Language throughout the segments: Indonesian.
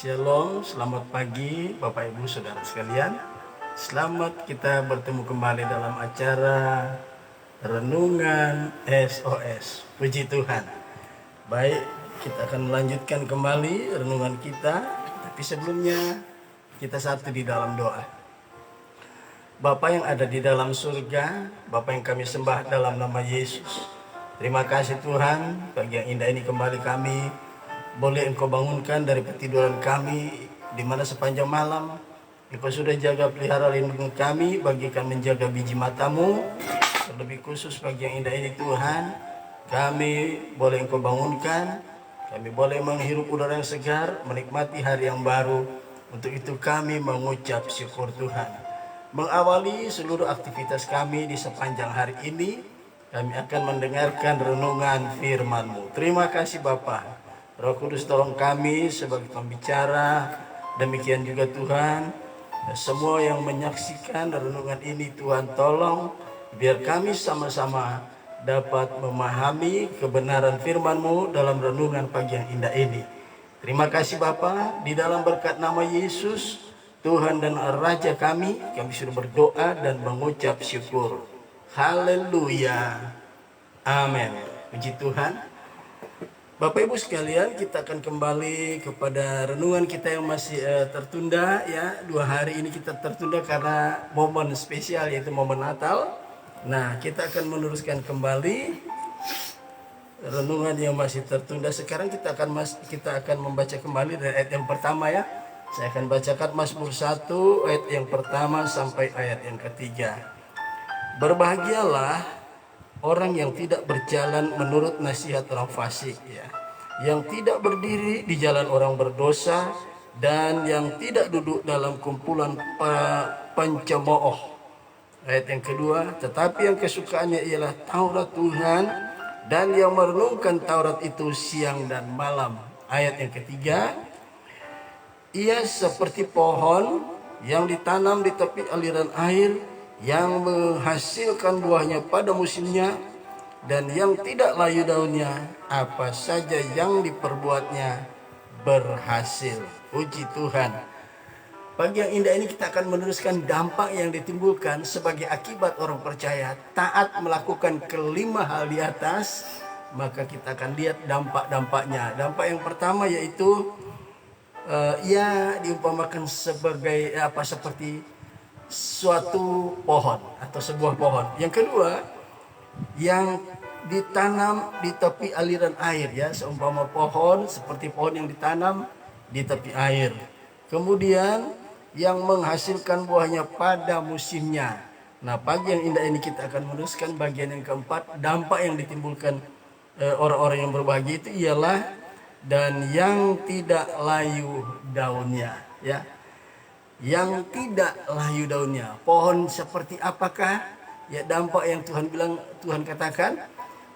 Shalom, selamat pagi Bapak Ibu Saudara sekalian. Selamat kita bertemu kembali dalam acara Renungan SOS. Puji Tuhan. Baik, kita akan melanjutkan kembali renungan kita. Tapi sebelumnya kita satu di dalam doa. Bapa yang ada di dalam surga, Bapa yang kami sembah dalam nama Yesus. Terima kasih Tuhan, pagi yang indah ini kembali kami boleh Engkau bangunkan dari ketiduran kami, di mana sepanjang malam Engkau sudah jaga pelihara lindungi kami, bagikan menjaga biji matamu. Terlebih khusus pagi yang indah ini Tuhan, kami boleh Engkau bangunkan, kami boleh menghirup udara yang segar, menikmati hari yang baru. Untuk itu kami mengucap syukur Tuhan. Mengawali seluruh aktivitas kami di sepanjang hari ini, kami akan mendengarkan renungan firman-Mu. Terima kasih Bapa. Roh Kudus tolong kami sebagai pembicara. Demikian juga Tuhan, semua yang menyaksikan renungan ini Tuhan tolong biar kami sama-sama dapat memahami kebenaran firman-Mu dalam renungan pagi yang indah ini. Terima kasih Bapa, di dalam berkat nama Yesus Tuhan dan Raja kami sudah berdoa dan mengucap syukur. Haleluya. Amin. Puji Tuhan. Bapak Ibu sekalian, kita akan kembali kepada renungan kita yang masih tertunda ya. 2 hari ini kita tertunda karena momen spesial, yaitu momen Natal. Nah, kita akan meneruskan kembali renungan yang masih tertunda. Sekarang kita akan membaca kembali dari ayat yang pertama ya. Saya akan bacakan Mazmur 1 ayat yang pertama sampai ayat yang ketiga. Berbahagialah orang yang tidak berjalan menurut nasihat orang fasik ya, yang tidak berdiri di jalan orang berdosa, dan yang tidak duduk dalam kumpulan pencemooh. Ayat yang kedua, tetapi yang kesukaannya ialah Taurat Tuhan, dan yang merenungkan Taurat itu siang dan malam. Ayat yang ketiga, ia seperti pohon yang ditanam di tepi aliran air, yang menghasilkan buahnya pada musimnya, dan yang tidak layu daunnya, apa saja yang diperbuatnya berhasil. Puji Tuhan. Pagi yang indah ini kita akan meneruskan dampak yang ditimbulkan sebagai akibat orang percaya taat melakukan kelima hal di atas. Maka kita akan lihat dampak-dampaknya. Dampak yang pertama yaitu ia diumpamakan sebagai seperti suatu pohon atau sebuah pohon. Yang kedua, yang ditanam di tepi aliran air ya, seumpama pohon seperti pohon yang ditanam di tepi air. Kemudian yang menghasilkan buahnya pada musimnya. Nah, pagi yang indah ini kita akan meneruskan bagian yang keempat. Dampak yang ditimbulkan orang-orang yang berbahagia itu ialah dan yang tidak layu daunnya ya. Yang tidak layu daunnya. Pohon seperti apakah? Ya, dampak yang Tuhan katakan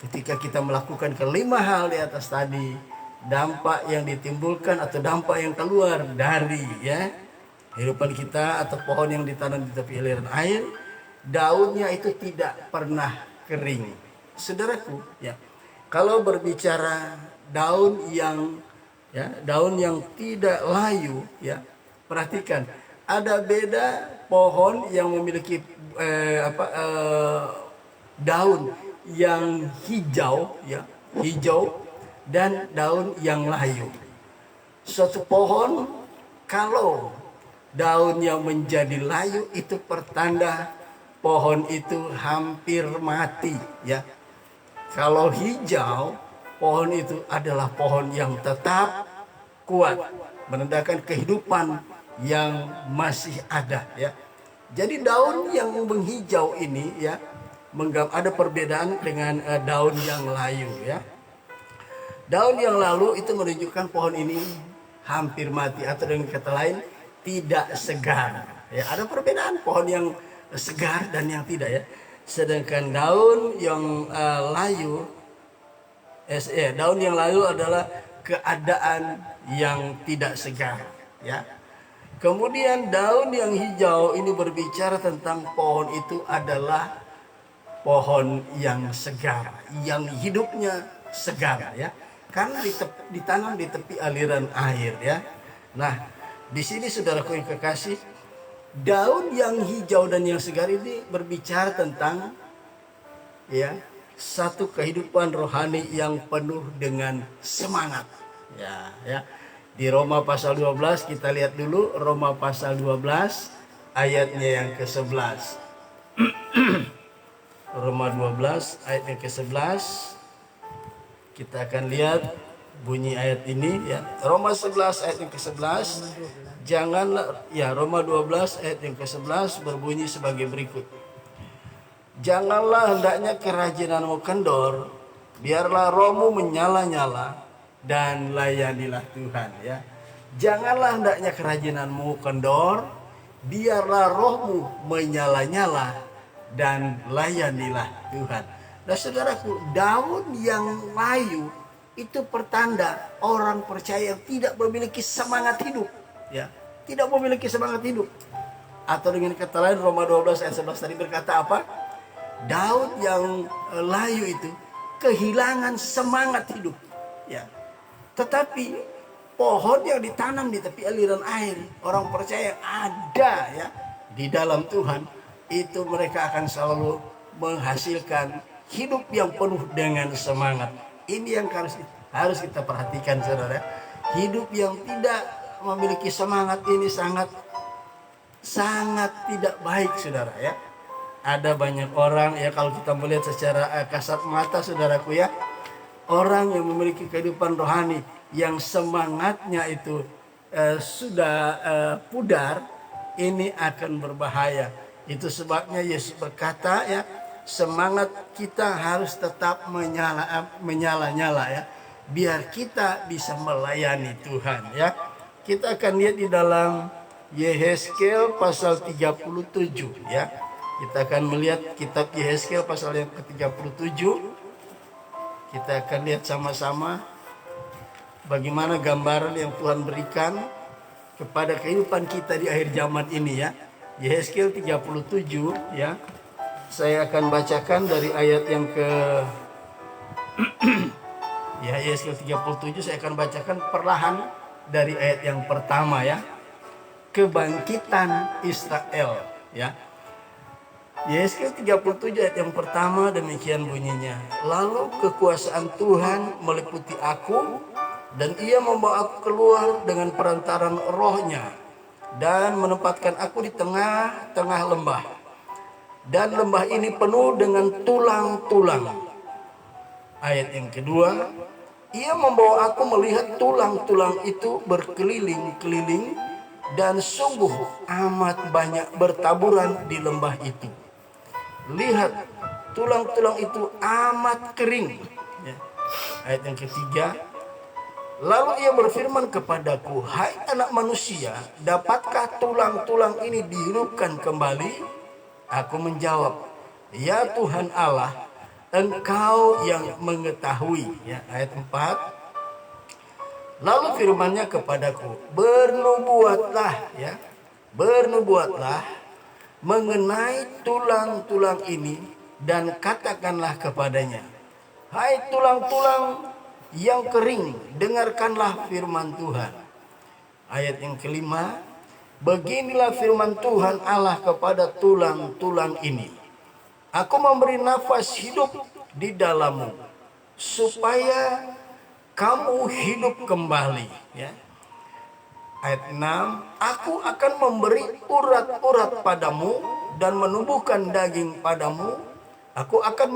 ketika kita melakukan kelima hal di atas tadi, dampak yang ditimbulkan atau dampak yang keluar dari ya kehidupan kita atau pohon yang ditanam di tepi aliran air, daunnya itu tidak pernah kering. Saudaraku, ya. Kalau berbicara daun yang tidak layu ya, perhatikan. Ada beda pohon yang memiliki daun yang hijau ya, dan daun yang layu. Suatu pohon kalau daunnya menjadi layu itu pertanda pohon itu hampir mati ya. Kalau hijau, pohon itu adalah pohon yang tetap kuat, menandakan kehidupan yang masih ada ya. Jadi daun yang menghijau ini ya, ada perbedaan dengan daun yang layu ya. Daun yang lalu itu menunjukkan pohon ini hampir mati, atau dengan kata lain tidak segar ya. Ada perbedaan pohon yang segar dan yang tidak ya. Sedangkan daun yang daun yang layu adalah keadaan yang tidak segar ya. Kemudian daun yang hijau ini berbicara tentang pohon itu adalah pohon yang segar, yang hidupnya segar ya. Karena ditanam di tepi aliran air ya. Nah, di sini saudaraku yang kekasih, daun yang hijau dan yang segar ini berbicara tentang ya satu kehidupan rohani yang penuh dengan semangat. Ya. Di Roma pasal 12 kita lihat dulu Roma pasal 12 ayatnya yang ke-11. Roma 12 ayat yang ke-11. Kita akan lihat bunyi ayat ini ya. Roma 11 ayat yang ke-11. Janganlah ya, Roma 12 ayat yang ke-11 berbunyi sebagai berikut. Janganlah hendaknya kerajinanmu kendor, biarlah rohmu menyala-nyala dan layanilah Tuhan ya. Janganlah hendaknya kerajinanmu kendor, biarlah rohmu menyala-nyala dan layanilah Tuhan. Nah saudaraku, daun yang layu itu pertanda orang percaya yang tidak memiliki semangat hidup ya, tidak memiliki semangat hidup. Atau dengan kata lain Roma 12 ayat 11 tadi berkata apa? Daun yang layu itu kehilangan semangat hidup ya. Tetapi pohon yang ditanam di tepi aliran air, orang percaya ada ya di dalam Tuhan, itu mereka akan selalu menghasilkan hidup yang penuh dengan semangat. Ini yang harus kita perhatikan saudara. Hidup yang tidak memiliki semangat ini sangat tidak baik saudara ya. Ada banyak orang ya, kalau kita melihat secara kasat mata saudaraku ya, orang yang memiliki kehidupan rohani yang semangatnya itu sudah pudar, ini akan berbahaya. Itu sebabnya Yesus berkata ya, semangat kita harus tetap menyala-nyala ya, biar kita bisa melayani Tuhan ya. Kita akan lihat di dalam Yehezkiel pasal 37 ya. Kita akan melihat kitab Yehezkiel pasal yang ke-37. Kita akan lihat sama-sama bagaimana gambaran yang Tuhan berikan kepada kehidupan kita di akhir zaman ini ya. Yehezkiel 37 ya. Saya akan bacakan dari ayat yang ke ya, Yehezkiel 37 saya akan bacakan perlahan dari ayat yang pertama ya. Kebangkitan Israel ya. Yehezkiel 37 ayat yang pertama demikian bunyinya. Lalu kekuasaan Tuhan meliputi aku, dan ia membawa aku keluar dengan perantaran rohnya, dan menempatkan aku di tengah-tengah lembah. Dan lembah ini penuh dengan tulang-tulang. Ayat yang kedua, ia membawa aku melihat tulang-tulang itu berkeliling-keliling, dan sungguh amat banyak bertaburan di lembah itu. Lihat, tulang-tulang itu amat kering. Ya. Ayat yang ketiga, lalu ia berfirman kepadaku, hai anak manusia, dapatkah tulang-tulang ini dihidupkan kembali? Aku menjawab, ya Tuhan Allah, Engkau yang mengetahui. Ya, ayat 4, lalu firman-Nya kepadaku, bernubuatlah ya, bernubuatlah mengenai tulang-tulang ini, dan katakanlah kepadanya, hai tulang-tulang yang kering, dengarkanlah firman Tuhan. Ayat yang kelima, beginilah firman Tuhan Allah kepada tulang-tulang ini, aku memberi nafas hidup di dalammu, supaya kamu hidup kembali ya. Ayat 6, aku akan memberi urat-urat padamu dan menumbuhkan daging padamu. Aku akan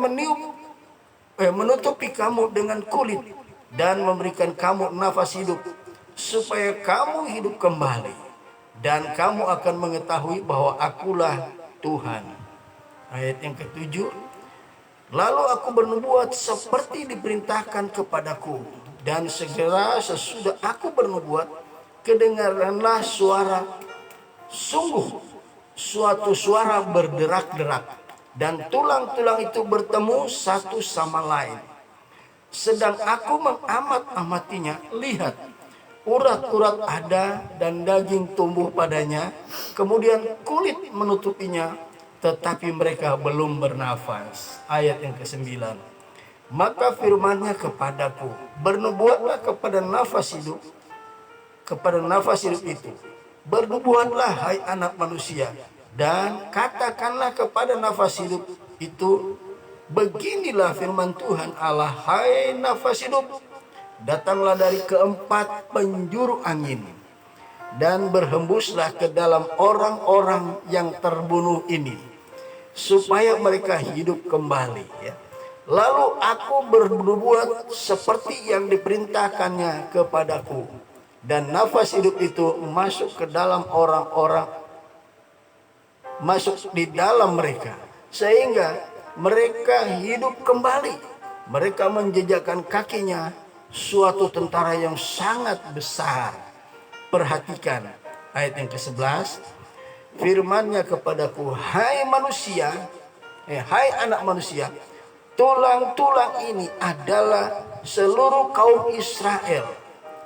menutupi kamu dengan kulit dan memberikan kamu nafas hidup, supaya kamu hidup kembali, dan kamu akan mengetahui bahwa akulah Tuhan. Ayat yang ke-7, lalu aku bernubuat seperti diperintahkan kepadaku, dan segera sesudah aku bernubuat, kedengaranlah suara, sungguh suatu suara berderak-derak, dan tulang-tulang itu bertemu satu sama lain. Sedang aku mengamat-amatinya, lihat, urat-urat ada dan daging tumbuh padanya, kemudian kulit menutupinya, tetapi mereka belum bernafas. Ayat yang ke-9, maka firman-Nya kepadaku, bernubuatlah kepada nafas hidup kepada nafas hidup itu, bernubuatlah hai anak manusia, dan katakanlah kepada nafas hidup itu, beginilah firman Tuhan Allah, hai nafas hidup, datanglah dari keempat penjuru angin, dan berhembuslah ke dalam orang-orang yang terbunuh ini, supaya mereka hidup kembali. Ya. Lalu aku berbuat seperti yang diperintahkannya kepadaku, dan nafas hidup itu masuk ke dalam orang-orang, masuk di dalam mereka, sehingga mereka hidup kembali. Mereka menjejakkan kakinya suatu tentara yang sangat besar. Perhatikan ayat yang ke-11. Firman-Nya kepadaku, hai manusia, hai anak manusia, tulang-tulang ini adalah seluruh kaum Israel.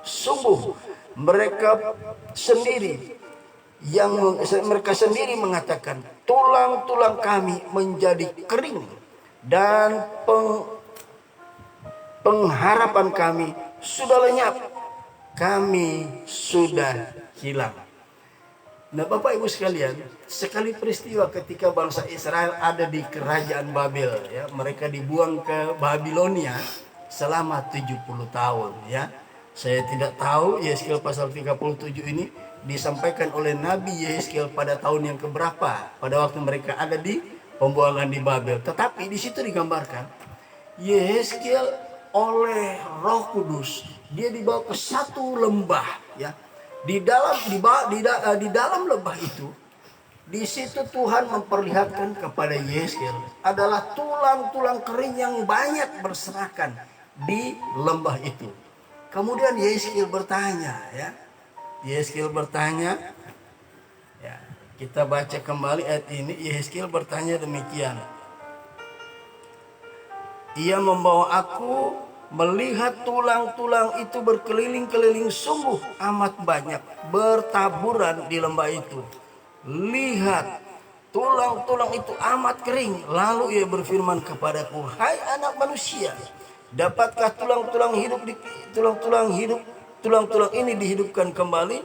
Sungguh mereka sendiri mengatakan, tulang-tulang kami menjadi kering, dan pengharapan kami sudah lenyap, kami sudah hilang. Nah, Bapak Ibu sekalian, sekali peristiwa ketika bangsa Israel ada di kerajaan Babel, ya, mereka dibuang ke Babilonia selama 70 tahun, ya. Saya tidak tahu Yehezkiel pasal 37 ini disampaikan oleh Nabi Yehezkiel pada tahun yang keberapa, pada waktu mereka ada di pembuangan di Babel. Tetapi di situ digambarkan Yehezkiel oleh Roh Kudus, dia dibawa ke satu lembah, ya. Di dalam lembah itu, di situ Tuhan memperlihatkan kepada Yehezkiel adalah tulang-tulang kering yang banyak berserakan di lembah itu. Kemudian Yehezkiel bertanya, ya. Yehezkiel bertanya, ya. Kita baca kembali ayat ini. Yehezkiel bertanya demikian. Ia membawa aku melihat tulang-tulang itu berkeliling-keliling, sungguh amat banyak bertaburan di lembah itu. Lihat, tulang-tulang itu amat kering. Lalu ia berfirman kepadaku, hai anak manusia, dapatkah tulang-tulang ini dihidupkan kembali?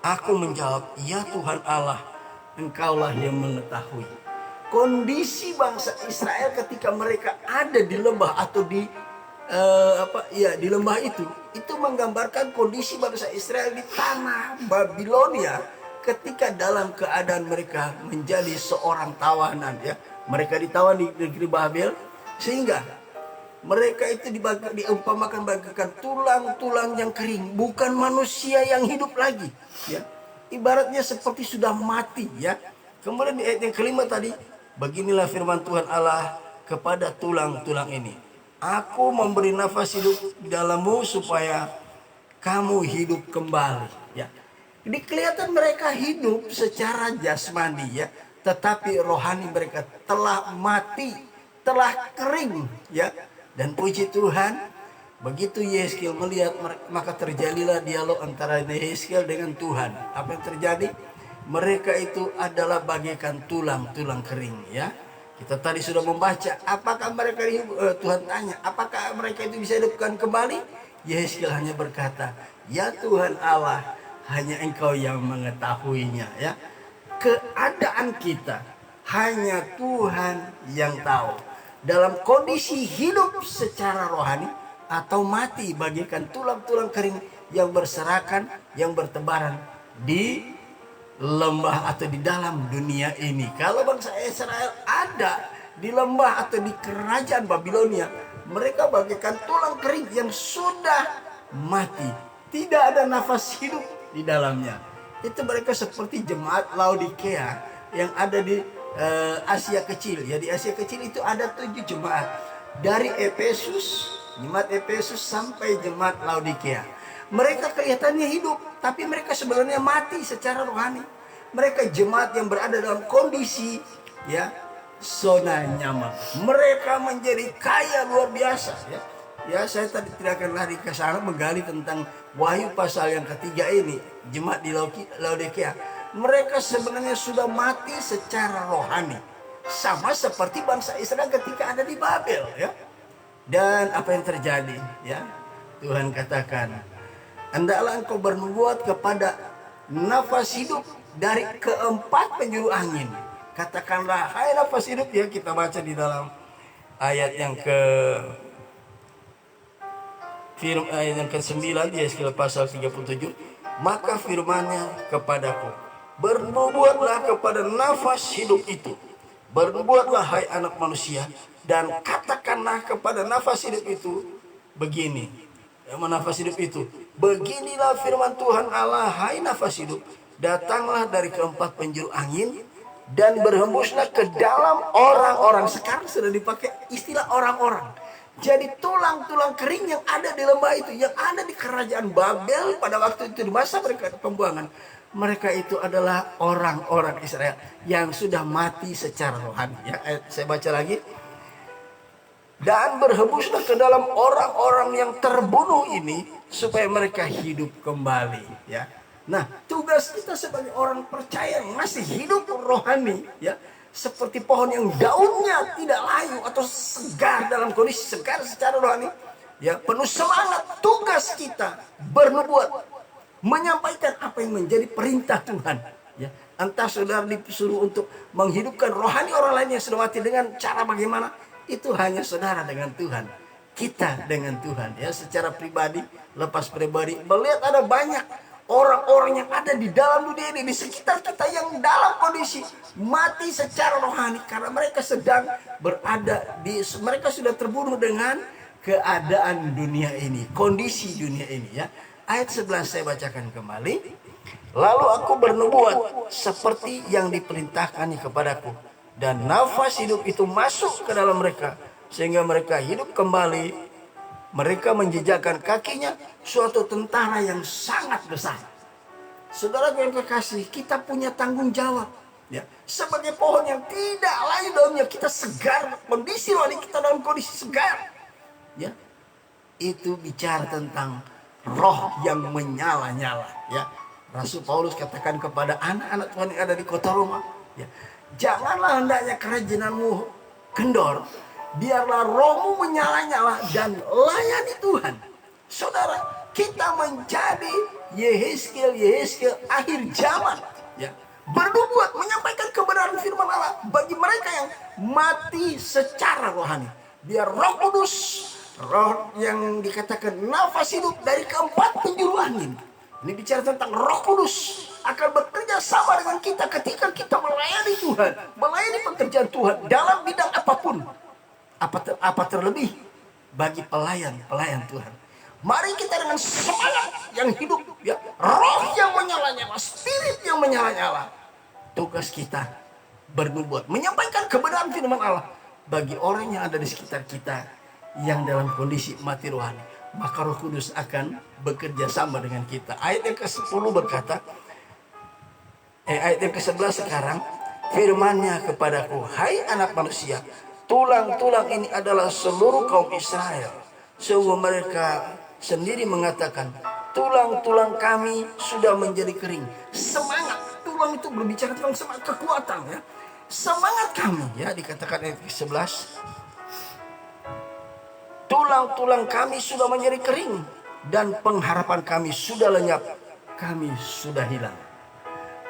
Aku menjawab, ya Tuhan Allah, Engkaulah yang mengetahui. Kondisi bangsa Israel ketika mereka ada di lembah atau di lembah itu menggambarkan kondisi bangsa Israel di tanah Babilonia ketika dalam keadaan mereka menjadi seorang tawanan, ya. Mereka ditawan di negeri Babel, sehingga mereka itu diumpamakan bagaikan tulang-tulang yang kering, bukan manusia yang hidup lagi, ya. Ibaratnya seperti sudah mati, ya. Kemudian di ayat yang kelima tadi, beginilah firman Tuhan Allah kepada tulang-tulang ini, aku memberi nafas hidup di dalammu supaya kamu hidup kembali, ya. Jadi kelihatan mereka hidup secara jasmani, ya, tetapi rohani mereka telah mati, telah kering, ya. Dan puji Tuhan, begitu Yehezkiel melihat, maka terjadilah dialog antara Yehezkiel dengan Tuhan. Apa yang terjadi? Mereka itu adalah bagaikan tulang-tulang kering, ya. Kita tadi sudah membaca, apakah mereka Tuhan tanya, apakah mereka itu bisa hidupkan kembali? Yehezkiel hanya berkata, ya Tuhan Allah, hanya Engkau yang mengetahuinya, ya. Keadaan kita hanya Tuhan yang tahu. Dalam kondisi hidup secara rohani atau mati bagaikan tulang-tulang kering yang berserakan, yang bertebaran di lembah atau di dalam dunia ini. Kalau bangsa Israel ada di lembah atau di kerajaan Babilonia, mereka bagaikan tulang kering yang sudah mati, tidak ada nafas hidup di dalamnya. Itu mereka seperti jemaat Laodikia yang ada di Asia Kecil, ya. Di Asia Kecil itu ada 7 jemaat, dari Efesus, jemaat Efesus sampai jemaat Laodikia. Mereka kelihatannya hidup, tapi mereka sebenarnya mati secara rohani. Mereka jemaat yang berada dalam kondisi, ya, zona nyaman. Mereka menjadi kaya luar biasa, ya. Ya, saya tadi tidak akan lari ke sana menggali tentang Wahyu pasal yang ketiga ini, jemaat di Laodikia. Mereka sebenarnya sudah mati secara rohani, sama seperti bangsa Israel ketika ada di Babel, ya. Dan apa yang terjadi, ya? Tuhan katakan, hendaklah engkau bernubuat kepada nafas hidup dari keempat penjuru angin. Katakanlah, hai nafas hidup, ya kita baca di dalam ayat yang ayat yang ke-9 di Yeskiel pasal 37. Maka firman-Nya kepadaku, bernubuatlah kepada nafas hidup itu. Bernubuatlah hai anak manusia, dan katakanlah kepada nafas hidup itu begini. Nafas hidup itu, beginilah firman Tuhan Allah, hai nafas hidup, datanglah dari keempat penjuru angin dan berhembuslah ke dalam orang-orang. Sekarang sudah dipakai istilah orang-orang. Jadi tulang-tulang kering yang ada di lembah itu, yang ada di kerajaan Babel pada waktu itu, di masa mereka pembuangan, mereka itu adalah orang-orang Israel yang sudah mati secara rohani. Ya, saya baca lagi. Dan berhembuslah ke dalam orang-orang yang terbunuh ini supaya mereka hidup kembali. Ya. Nah, tugas kita sebagai orang percaya yang masih hidup rohani, ya, seperti pohon yang daunnya tidak layu atau segar, dalam kondisi segar secara rohani, ya, penuh semangat. Tugas kita bernubuat, menyampaikan apa yang menjadi perintah Tuhan. Ya. Entah saudara disuruh untuk menghidupkan rohani orang lain yang sudah mati dengan cara bagaimana, itu hanya saudara dengan Tuhan, kita dengan Tuhan. Ya, secara pribadi, lepas pribadi, melihat ada banyak orang-orang yang ada di dalam dunia ini, di sekitar kita, yang dalam kondisi mati secara rohani karena mereka sedang berada di, mereka sudah terbunuh dengan keadaan dunia ini, kondisi dunia ini. Ya, ayat 11 saya bacakan kembali. Lalu aku bernubuat seperti yang diperintahkannya kepadaku, dan nafas hidup itu masuk ke dalam mereka, sehingga mereka hidup kembali. Mereka menjejakkan kakinya suatu tentara yang sangat besar. Saudara yang kekasih, kita punya tanggung jawab. Ya, sebagai pohon yang tidak layu daunnya, kita segar, kondisi rohani kita dalam kondisi segar. Ya, itu bicara tentang roh yang menyala-nyala. Ya, Rasul Paulus katakan kepada anak-anak Tuhan yang ada di kota Roma, ya, janganlah hendaknya kerajinanmu kendor, biarlah rohmu menyala-nyala dan layani Tuhan. Saudara, kita menjadi Yehezkiel akhir zaman, ya, bernubuat, menyampaikan kebenaran firman Allah bagi mereka yang mati secara rohani. Biar Roh Kudus, roh yang dikatakan nafas hidup dari keempat penjuru angin, ini bicara tentang Roh Kudus akan bekerja sama dengan kita ketika kita melayani Tuhan, melayani pekerjaan Tuhan dalam bidang apapun. Apa terlebih bagi pelayan Tuhan. Mari kita dengan semangat yang hidup, ya, roh yang menyala-nyala, spirit yang menyala-nyala. Tugas kita bernubuat, menyampaikan kebenaran firman Allah bagi orang yang ada di sekitar kita yang dalam kondisi mati rohani. Maka Roh Kudus akan bekerja sama dengan kita. Ayat yang ke-10 berkata, ayat yang ke-11 sekarang, firman-Nya kepadaku, hai anak manusia, tulang-tulang ini adalah seluruh kaum Israel. Sehingga mereka sendiri mengatakan, tulang-tulang kami sudah menjadi kering. Semangat, tulang itu berbicara tentang semangat, kekuatan, ya. Semangat kami, ya, dikatakan ayat ke-11. Tulang-tulang kami sudah menjadi kering dan pengharapan kami sudah lenyap. Kami sudah hilang.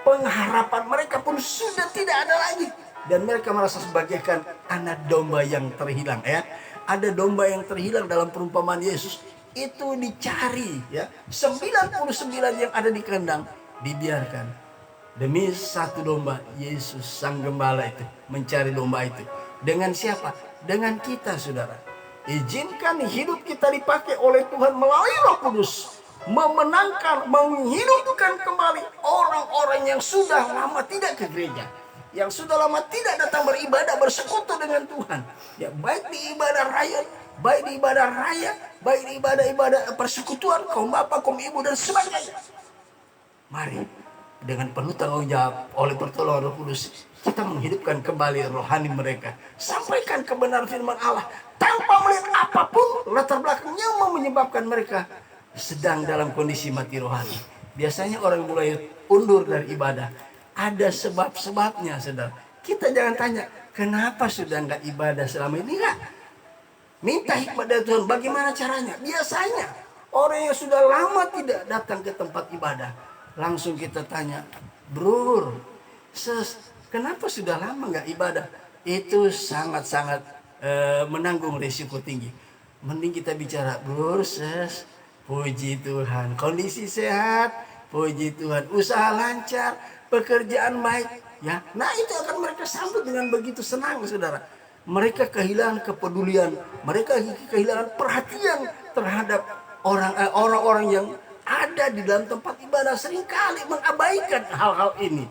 Pengharapan mereka pun sudah tidak ada lagi. Dan mereka merasa sebagaikan anak domba yang terhilang. Ya, ada domba yang terhilang dalam perumpamaan Yesus. Itu dicari. Ya, 99 yang ada di kandang dibiarkan. Demi satu domba, Yesus sang gembala itu mencari domba itu. Dengan siapa? Dengan kita, saudara. Izinkan hidup kita dipakai oleh Tuhan melalui Roh Kudus, memenangkan, menghidupkan kembali orang-orang yang sudah lama tidak ke gereja, yang sudah lama tidak datang beribadah, bersekutu dengan Tuhan. Ya, baik di ibadah raya, baik di ibadah raya, baik di ibadah-ibadah persekutuan kaum bapak, kaum ibu dan sebagainya. Mari dengan penuh tanggung jawab oleh pertolongan Roh Kudus, kita menghidupkan kembali rohani mereka. Sampaikan kebenaran firman Allah tanpa melihat apapun latar belakangnya yang menyebabkan mereka sedang dalam kondisi mati rohani. Biasanya orang mulai undur dari ibadah, ada sebab-sebabnya, saudara. Kita jangan tanya, kenapa sudah nggak ibadah selama ini? Nggak. Minta hikmat dari Tuhan, bagaimana caranya? Biasanya Orang yang sudah lama tidak datang ke tempat ibadah, langsung kita tanya, bro, kenapa sudah lama nggak ibadah? Itu sangat-sangat menanggung risiko tinggi. Mending kita bicara, bro, puji Tuhan, kondisi sehat, puji Tuhan, usaha lancar, pekerjaan baik, ya. Nah itu akan mereka sambut dengan begitu senang, saudara. Mereka kehilangan kepedulian, mereka kehilangan perhatian terhadap orang-orang yang ada di dalam tempat ibadah, seringkali mengabaikan hal-hal ini.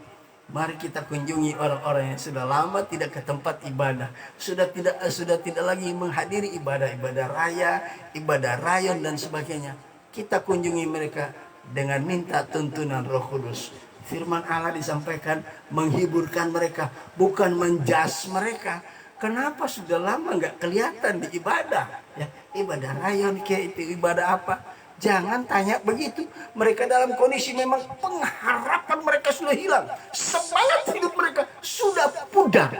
Mari kita kunjungi orang-orang yang sudah lama tidak ke tempat ibadah, sudah tidak lagi menghadiri ibadah raya, ibadah rayon dan sebagainya. Kita kunjungi mereka dengan minta tuntunan Roh Kudus. Firman Allah disampaikan menghiburkan mereka, bukan menjas mereka. Kenapa sudah lama nggak kelihatan di ibadah? Ya, ibadah rayon kayak itu ibadah apa? Jangan tanya begitu. Mereka dalam kondisi memang pengharapan mereka sudah hilang, semangat hidup mereka sudah pudar.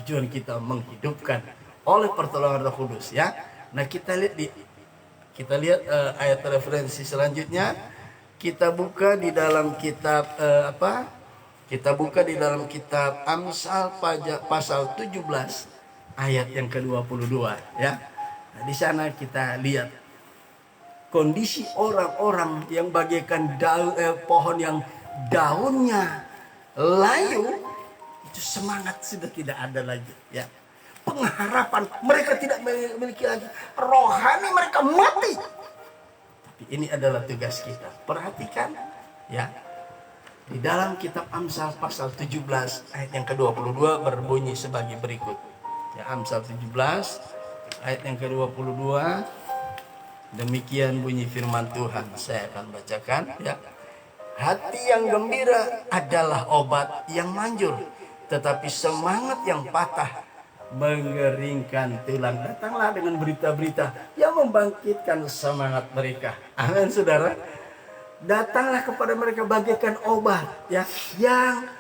Tujuan kita menghidupkan oleh pertolongan Roh Kudus, ya. Nah kita lihat ayat referensi selanjutnya. Kita buka di dalam kitab Kita buka di dalam kitab Amsal pasal 17 ayat yang ke-22, ya. Nah, di sana kita lihat kondisi orang-orang yang bagaikan pohon yang daunnya layu, itu semangat sudah tidak ada lagi, ya. Pengharapan mereka tidak memiliki lagi, rohani mereka mati. Tapi ini adalah tugas kita. Perhatikan, ya. Di dalam kitab Amsal pasal 17 ayat yang ke-22 berbunyi sebagai berikut. Ya, Amsal 17 ayat yang ke-22. Demikian bunyi firman Tuhan. Saya akan bacakan, ya. Hati yang gembira adalah obat yang manjur, tetapi semangat yang patah mengeringkan tulang. Datanglah dengan berita-berita yang membangkitkan semangat mereka. Amin, saudara. Datanglah kepada mereka bagaikan obat, ya, yang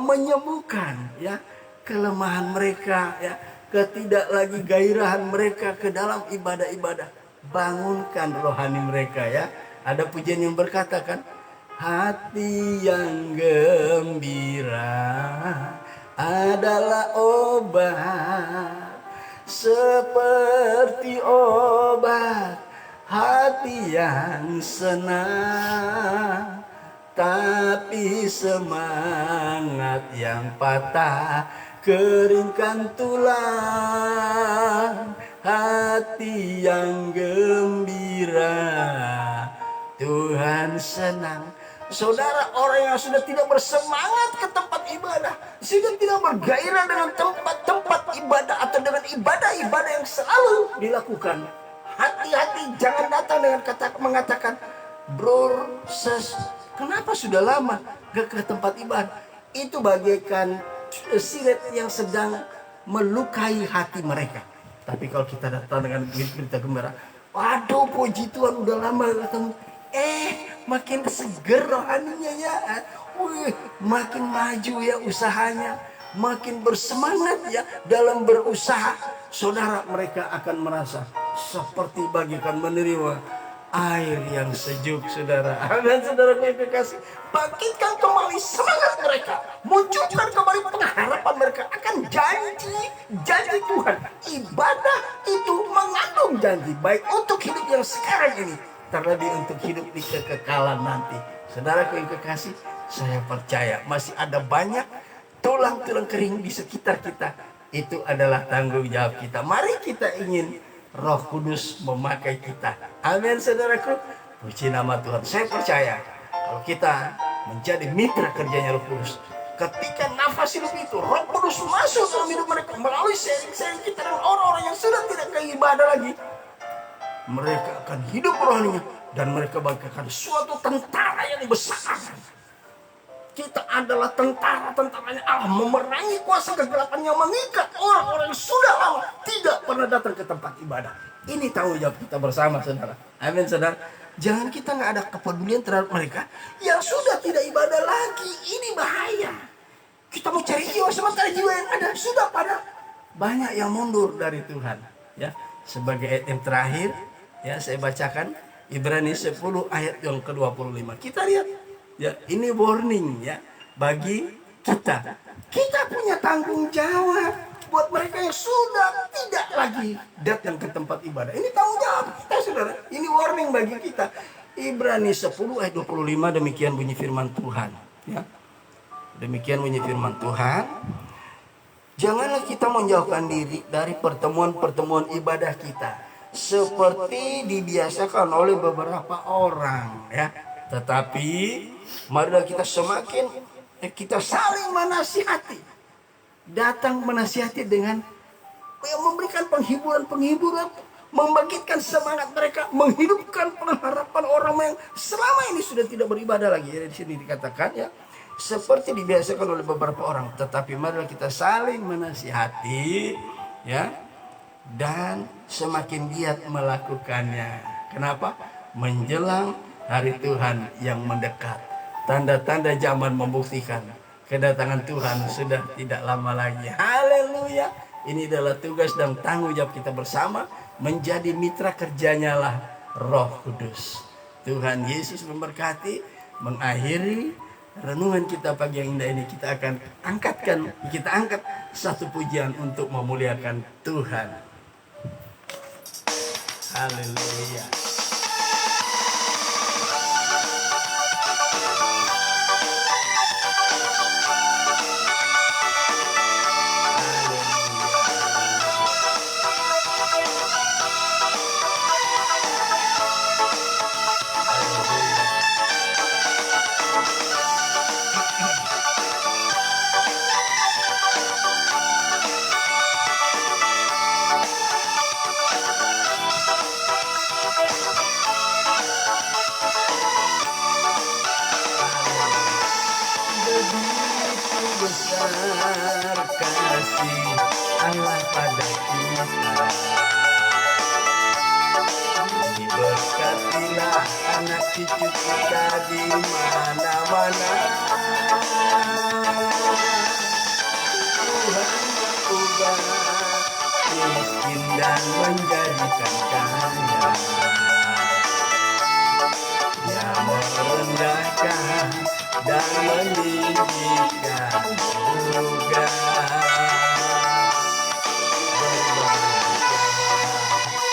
menyembuhkan, ya, kelemahan mereka, ya, ketidak lagi gairahan mereka ke dalam ibadah-ibadah. Bangunkan rohani mereka, ya. Ada pujian yang berkata kan, hati yang gembira adalah obat, seperti obat hati yang senang, tapi semangat yang patah keringkan tulang. Hati yang gembira, Tuhan senang. Saudara, orang yang sudah tidak bersemangat ke tempat ibadah, sudah tidak bergairah dengan tempat-tempat ibadah atau dengan ibadah-ibadah yang selalu dilakukan, hati-hati, jangan datang dengan mengatakan, bro, kenapa sudah lama gak ke tempat ibadah? Itu bagaikan silet yang sedang melukai hati mereka. Tapi kalau kita datang dengan berita gembira, waduh, puji Tuhan, udah lama ketemu, makin seger rohaninya, ya. Makin maju, ya, usahanya, makin bersemangat, ya, dalam berusaha. Saudara, mereka akan merasa seperti bagaikan menerima air yang sejuk, saudara. Dan saudara yang kekasih, bangkitkan kembali semangat mereka, munculkan kembali pengharapan mereka akan janji Tuhan. Ibadah itu mengandung janji, baik untuk hidup yang sekarang ini, terlebih untuk hidup di kekekalan nanti. Saudara yang kekasih, saya percaya masih ada banyak tulang-tulang kering di sekitar kita. Itu adalah tanggung jawab kita. Mari kita ingin Roh Kudus memakai kita. Amin, saudaraku. Puji nama Tuhan. Saya percaya kalau kita menjadi mitra kerjanya Roh Kudus, ketika nafas hidup itu Roh Kudus masuk dalam hidup mereka melalui sharing-sharing kita dengan orang-orang yang sudah tidak ke ibadah lagi, mereka akan hidup rohaninya dan mereka bagaikan suatu tentara yang besar. Kita adalah tentara-tentaranya Allah, memerangi kuasa kegelapan yang mengikat orang-orang yang sudah lama tidak pernah datang ke tempat ibadah. Ini tanggung jawab kita bersama, saudara. Amin, saudara. Jangan kita nggak ada kepedulian terhadap mereka yang sudah tidak ibadah lagi. Ini bahaya. Kita mau cari jiwa, sementara jiwa yang ada sudah pada banyak yang mundur dari Tuhan. Ya, sebagai ayat yang terakhir, Ya, saya bacakan Ibrani 10 ayat yang ke-25. Kita lihat ya, ini warning ya bagi kita. Kita punya tanggung jawab buat mereka yang sudah tidak lagi datang ke tempat ibadah. Ini tanggung jawab kita, Saudara. Ini warning bagi kita. Ibrani 10 ayat 25, demikian bunyi firman Tuhan ya. Demikian bunyi firman Tuhan. Janganlah kita menjauhkan diri dari pertemuan-pertemuan ibadah kita seperti dibiasakan oleh beberapa orang ya. Tetapi marilah kita kita saling menasihati. Datang menasihati dengan memberikan penghiburan, membangkitkan semangat mereka, menghidupkan pengharapan orang yang selama ini sudah tidak beribadah lagi. Di sini dikatakan ya, seperti dibiasakan oleh beberapa orang, tetapi marilah kita saling menasihati ya, dan semakin giat melakukannya. Kenapa? Menjelang hari Tuhan yang mendekat. Tanda-tanda zaman membuktikan kedatangan Tuhan sudah tidak lama lagi. Haleluya. Ini adalah tugas dan tanggung jawab kita bersama, menjadi mitra kerjanya lah Roh Kudus. Tuhan Yesus memberkati. Mengakhiri renungan kita pagi yang indah ini, kita angkat satu pujian untuk memuliakan Tuhan. Haleluya. Besar kasih Allah pada kita, diberkatilah anak cucu kita di mana-mana. Tuhan mengubah miskin dan menjadikan kaya, Dia merendahkan dan meninggikan juga.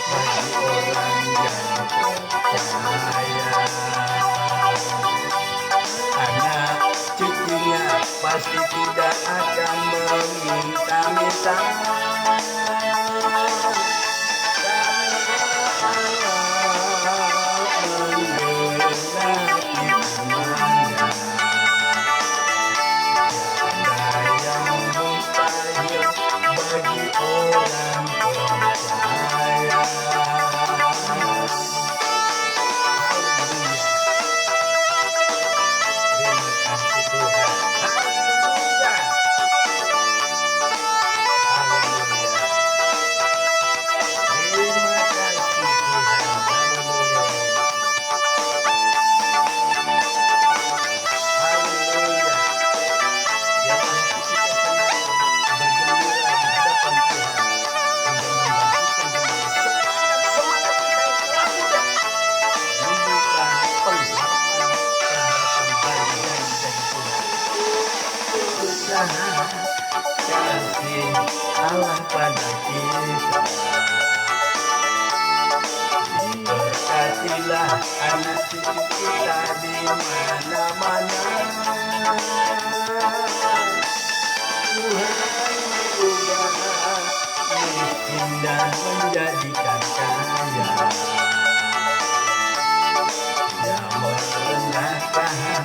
Bagi orang yang percaya, anak cucunya pasti tidak akan meminta-minta. Kasih Allah pada kita, diberkatilah anak cucu kita di mana-mana. Tuhan mengubah miskin dan menjadikan kaya, Dia merendahkan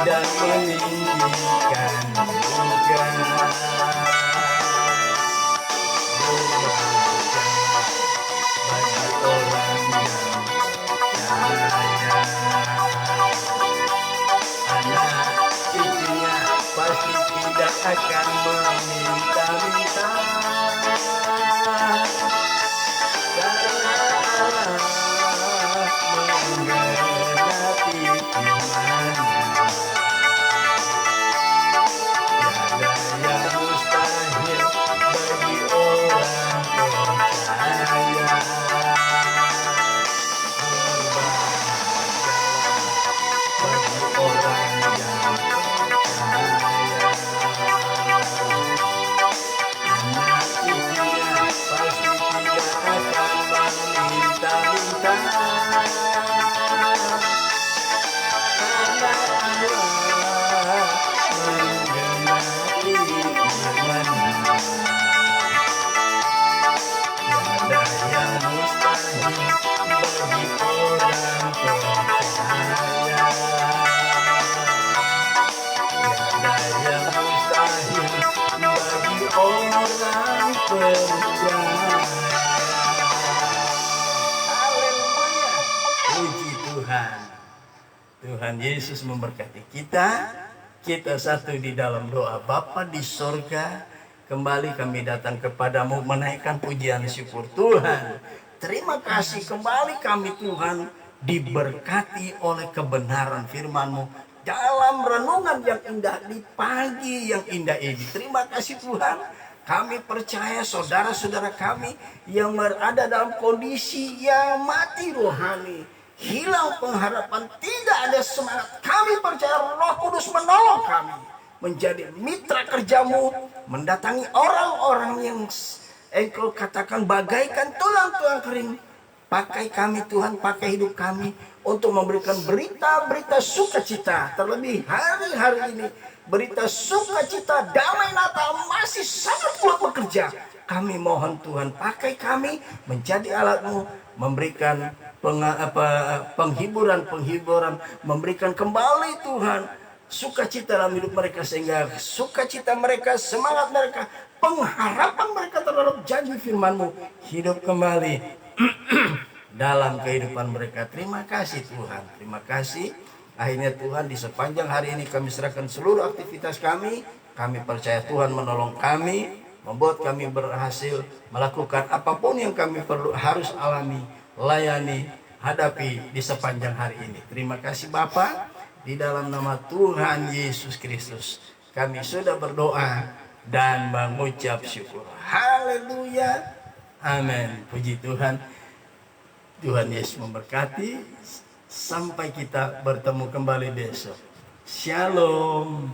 dan meninggikan juga. Bagi orang yang percaya, anak cucunya pasti tidak akan meminta-minta, karena Allah menggenapi firman-Nya. Tiada yang mustahil bagi orang percaya. percaya. Haleluya. Puji Tuhan. Tuhan Yesus memberkati kita. Kita satu di dalam doa. Bapa di sorga, kembali kami datang kepadamu menaikkan pujian syukur. Tuhan, terima kasih kembali kami Tuhan diberkati oleh kebenaran firman-Mu dalam renungan yang indah di pagi yang indah ini. Terima kasih Tuhan. Kami percaya saudara-saudara kami yang berada dalam kondisi yang mati rohani, hilang pengharapan, tidak ada semangat. Kami percaya Roh Kudus menolong kami menjadi mitra kerja-Mu, mendatangi orang-orang yang Engkau katakan bagaikan tulang-tulang kering. Pakai kami Tuhan, pakai hidup kami untuk memberikan berita-berita sukacita. Terlebih hari-hari ini, berita sukacita, damai Natal masih sangat kuat bekerja. Kami mohon Tuhan, pakai kami menjadi alat-Mu, memberikan penghiburan, memberikan kembali Tuhan sukacita dalam hidup mereka, sehingga sukacita mereka, semangat mereka, pengharapan mereka terhadap janji firman-Mu hidup kembali dalam kehidupan mereka. Terima kasih Tuhan, terima kasih. Akhirnya Tuhan, di sepanjang hari ini kami serahkan seluruh aktivitas kami. Kami percaya Tuhan menolong kami, membuat kami berhasil melakukan apapun yang kami perlu harus alami, layani, hadapi di sepanjang hari ini. Terima kasih Bapa, di dalam nama Tuhan Yesus Kristus kami sudah berdoa dan mengucap syukur. Haleluya, amin. Puji Tuhan. Tuhan Yesus memberkati. Sampai kita bertemu kembali besok. Shalom.